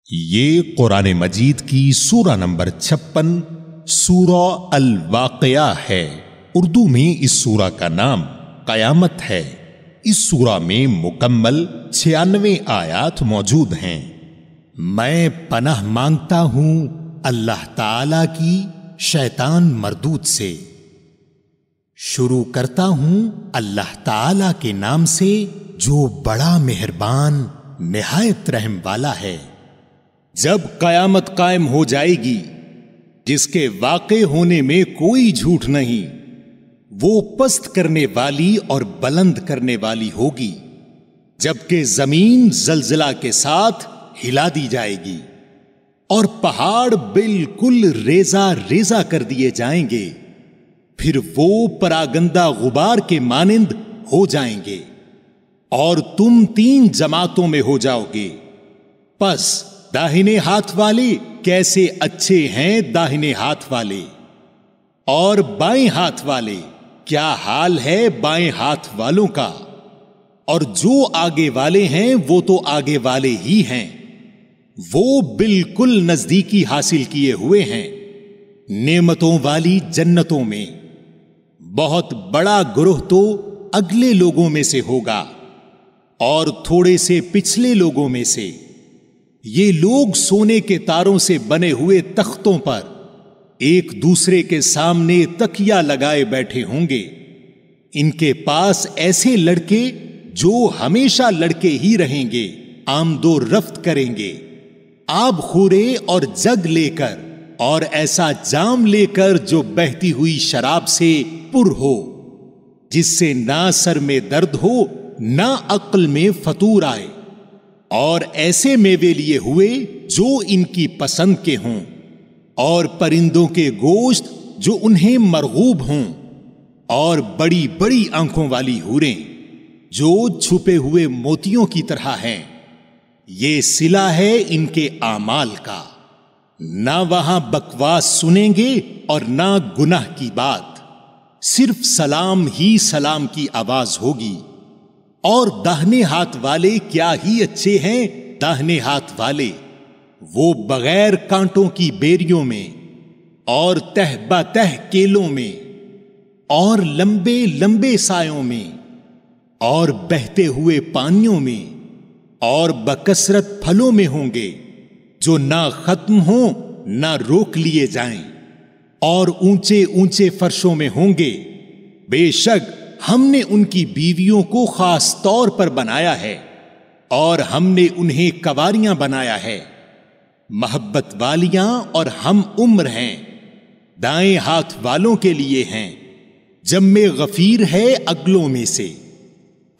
یہ قرآن مجید کی سورہ نمبر 56 سورہ الواقعہ ہے۔ اردو میں اس سورہ کا نام قیامت ہے۔ اس سورہ میں مکمل 96 آیات موجود ہیں۔ میں پناہ مانگتا ہوں اللہ تعالی کی شیطان مردود سے۔ شروع کرتا ہوں اللہ تعالی کے نام سے جو بڑا مہربان نہایت رحم والا ہے۔ جب قیامت قائم ہو جائے گی جس کے واقع ہونے میں کوئی جھوٹ نہیں، وہ پست کرنے والی اور بلند کرنے والی ہوگی، جبکہ زمین زلزلہ کے ساتھ ہلا دی جائے گی اور پہاڑ بالکل ریزہ ریزہ کر دیے جائیں گے، پھر وہ پراگندہ غبار کے مانند ہو جائیں گے اور تم 3 جماعتوں میں ہو جاؤ گے۔ پس داہنے ہاتھ والے کیسے اچھے ہیں داہنے ہاتھ والے، اور بائیں ہاتھ والے کیا حال ہے بائیں ہاتھ والوں کا، اور جو آگے والے ہیں وہ تو آگے والے ہی ہیں، وہ بالکل نزدیکی حاصل کیے ہوئے ہیں نعمتوں والی جنتوں میں۔ بہت بڑا گروہ تو اگلے لوگوں میں سے ہوگا اور تھوڑے سے پچھلے لوگوں میں سے۔ یہ لوگ سونے کے تاروں سے بنے ہوئے تختوں پر ایک دوسرے کے سامنے تکیا لگائے بیٹھے ہوں گے۔ ان کے پاس ایسے لڑکے جو ہمیشہ لڑکے ہی رہیں گے آمد و رفت کریں گے، آب خورے اور جگ لے کر، اور ایسا جام لے کر جو بہتی ہوئی شراب سے پر ہو، جس سے نہ سر میں درد ہو نہ عقل میں فطور آئے، اور ایسے میوے لیے ہوئے جو ان کی پسند کے ہوں، اور پرندوں کے گوشت جو انہیں مرغوب ہوں، اور بڑی بڑی آنکھوں والی حوریں جو چھپے ہوئے موتیوں کی طرح ہیں۔ یہ صلہ ہے ان کے اعمال کا، نہ وہاں بکواس سنیں گے اور نہ گناہ کی بات، صرف سلام ہی سلام کی آواز ہوگی۔ اور داہنے ہاتھ والے کیا ہی اچھے ہیں داہنے ہاتھ والے، وہ بغیر کانٹوں کی بیریوں میں اور تہ بتہ کیلوں میں اور لمبے لمبے سایوں میں اور بہتے ہوئے پانیوں میں اور بکثرت پھلوں میں ہوں گے، جو نہ ختم ہوں نہ روک لیے جائیں، اور اونچے اونچے فرشوں میں ہوں گے۔ بے شک ہم نے ان کی بیویوں کو خاص طور پر بنایا ہے، اور ہم نے انہیں کنواریاں بنایا ہے، محبت والیاں اور ہم عمر ہیں۔ دائیں ہاتھ والوں کے لیے ہیں، جم غفیر ہے اگلوں میں سے،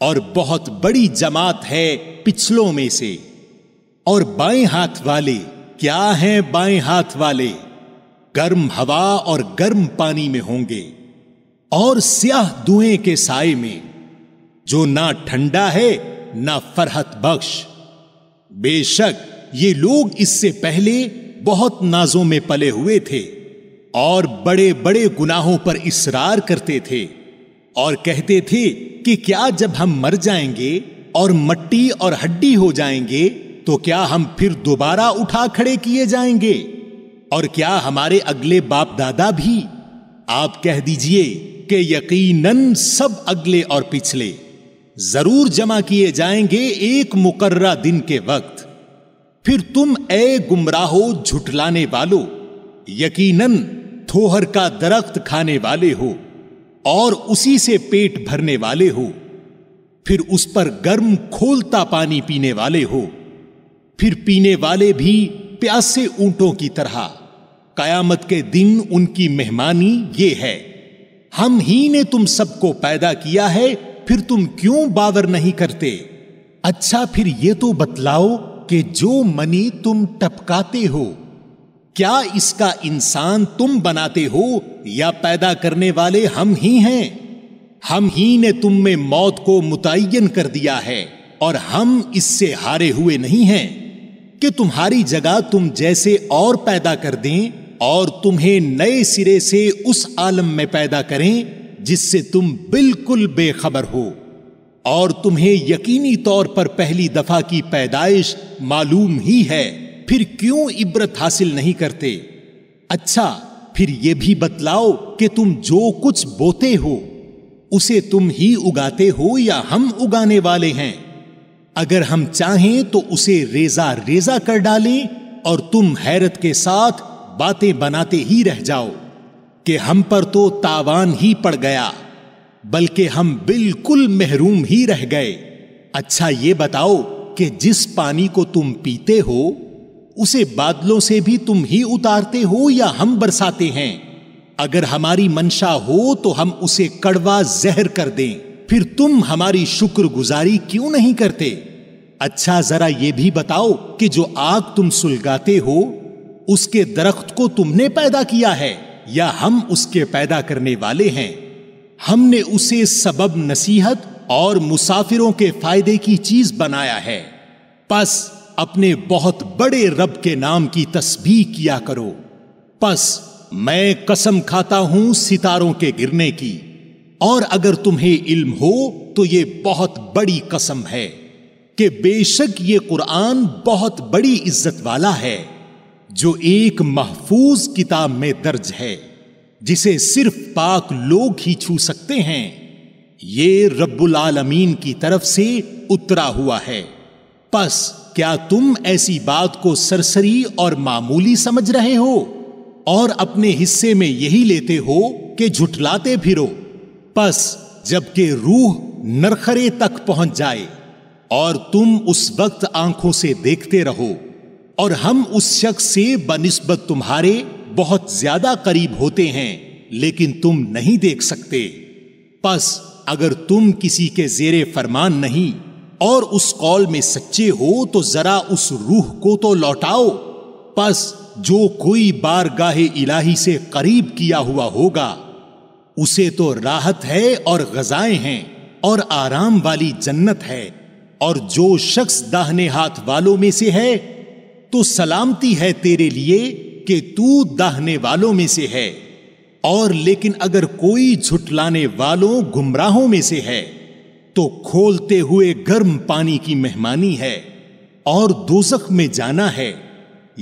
اور بہت بڑی جماعت ہے پچھلوں میں سے۔ اور بائیں ہاتھ والے کیا ہیں بائیں ہاتھ والے، گرم ہوا اور گرم پانی میں ہوں گے، اور سیاہ دھوئیں کے سائے میں، جو نہ ٹھنڈا ہے نہ فرحت بخش۔ بے شک یہ لوگ اس سے پہلے بہت نازوں میں پلے ہوئے تھے اور بڑے بڑے گناہوں پر اصرار کرتے تھے، اور کہتے تھے کہ کیا جب ہم مر جائیں گے اور مٹی اور ہڈی ہو جائیں گے تو کیا ہم پھر دوبارہ اٹھا کھڑے کیے جائیں گے، اور کیا ہمارے اگلے باپ دادا بھی؟ آپ کہہ دیجئے کہ یقیناً سب اگلے اور پچھلے ضرور جمع کیے جائیں گے ایک مقررہ دن کے وقت۔ پھر تم اے گمراہو جھٹلانے والو یقیناً تھوہر کا درخت کھانے والے ہو اور اسی سے پیٹ بھرنے والے ہو، پھر اس پر گرم کھولتا پانی پینے والے ہو، پھر پینے والے بھی پیاسے اونٹوں کی طرح۔ قیامت کے دن ان کی مہمانی یہ ہے، ہم ہی نے تم سب کو پیدا کیا ہے، پھر تم کیوں باور نہیں کرتے؟ اچھا پھر یہ تو بتلاؤ کہ جو منی تم ٹپکاتے ہو، کیا اس کا انسان تم بناتے ہو یا پیدا کرنے والے ہم ہی ہیں؟ ہم ہی نے تم میں موت کو متعین کر دیا ہے، اور ہم اس سے ہارے ہوئے نہیں ہیں کہ تمہاری جگہ تم جیسے اور پیدا کر دیں اور تمہیں نئے سرے سے اس عالم میں پیدا کریں جس سے تم بالکل بے خبر ہو، اور تمہیں یقینی طور پر پہلی دفعہ کی پیدائش معلوم ہی ہے، پھر کیوں عبرت حاصل نہیں کرتے؟ اچھا پھر یہ بھی بتلاؤ کہ تم جو کچھ بوتے ہو اسے تم ہی اگاتے ہو یا ہم اگانے والے ہیں؟ اگر ہم چاہیں تو اسے ریزہ ریزہ کر ڈالیں اور تم حیرت کے ساتھ باتیں بناتے ہی رہ جاؤ کہ ہم پر تو تاوان ہی پڑ گیا، بلکہ ہم بالکل محروم ہی رہ گئے۔ اچھا یہ بتاؤ کہ جس پانی کو تم پیتے ہو اسے بادلوں سے بھی تم ہی اتارتے ہو یا ہم برساتے ہیں؟ اگر ہماری منشا ہو تو ہم اسے کڑوا زہر کر دیں، پھر تم ہماری شکر گزاری کیوں نہیں کرتے؟ اچھا ذرا یہ بھی بتاؤ کہ جو آگ تم سلگاتے ہو اس کے درخت کو تم نے پیدا کیا ہے یا ہم اس کے پیدا کرنے والے ہیں؟ ہم نے اسے سبب نصیحت اور مسافروں کے فائدے کی چیز بنایا ہے، پس اپنے بہت بڑے رب کے نام کی تسبیح کیا کرو۔ پس میں قسم کھاتا ہوں ستاروں کے گرنے کی، اور اگر تمہیں علم ہو تو یہ بہت بڑی قسم ہے کہ بے شک یہ قرآن بہت بڑی عزت والا ہے، جو ایک محفوظ کتاب میں درج ہے جسے صرف پاک لوگ ہی چھو سکتے ہیں۔ یہ رب العالمین کی طرف سے اترا ہوا ہے۔ پس کیا تم ایسی بات کو سرسری اور معمولی سمجھ رہے ہو اور اپنے حصے میں یہی لیتے ہو کہ جھٹلاتے پھرو؟ پس جب کہ روح نرخرے تک پہنچ جائے اور تم اس وقت آنکھوں سے دیکھتے رہو اور ہم اس شخص سے بنسبت تمہارے بہت زیادہ قریب ہوتے ہیں لیکن تم نہیں دیکھ سکتے، پس اگر تم کسی کے زیر فرمان نہیں اور اس قول میں سچے ہو تو ذرا اس روح کو تو لوٹاؤ۔ پس جو کوئی بارگاہ الہی سے قریب کیا ہوا ہوگا اسے تو راحت ہے اور غذائیں ہیں اور آرام والی جنت ہے، اور جو شخص داہنے ہاتھ والوں میں سے ہے تو سلامتی ہے تیرے لیے کہ تو داہنے والوں میں سے ہے، اور لیکن اگر کوئی جھٹلانے والوں گمراہوں میں سے ہے تو کھولتے ہوئے گرم پانی کی مہمانی ہے اور دوزخ میں جانا ہے۔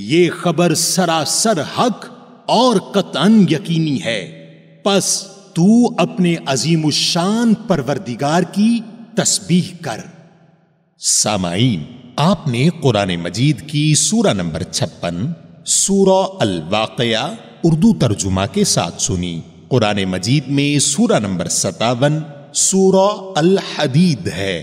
یہ خبر سراسر حق اور قطعاً یقینی ہے، پس تو اپنے عظیم الشان پروردگار کی تسبیح کر۔ سامعین، آپ نے قرآن مجید کی سورہ نمبر 56 سورہ الواقعہ اردو ترجمہ کے ساتھ سنی۔ قرآن مجید میں سورہ نمبر 57 سورہ الحدید ہے۔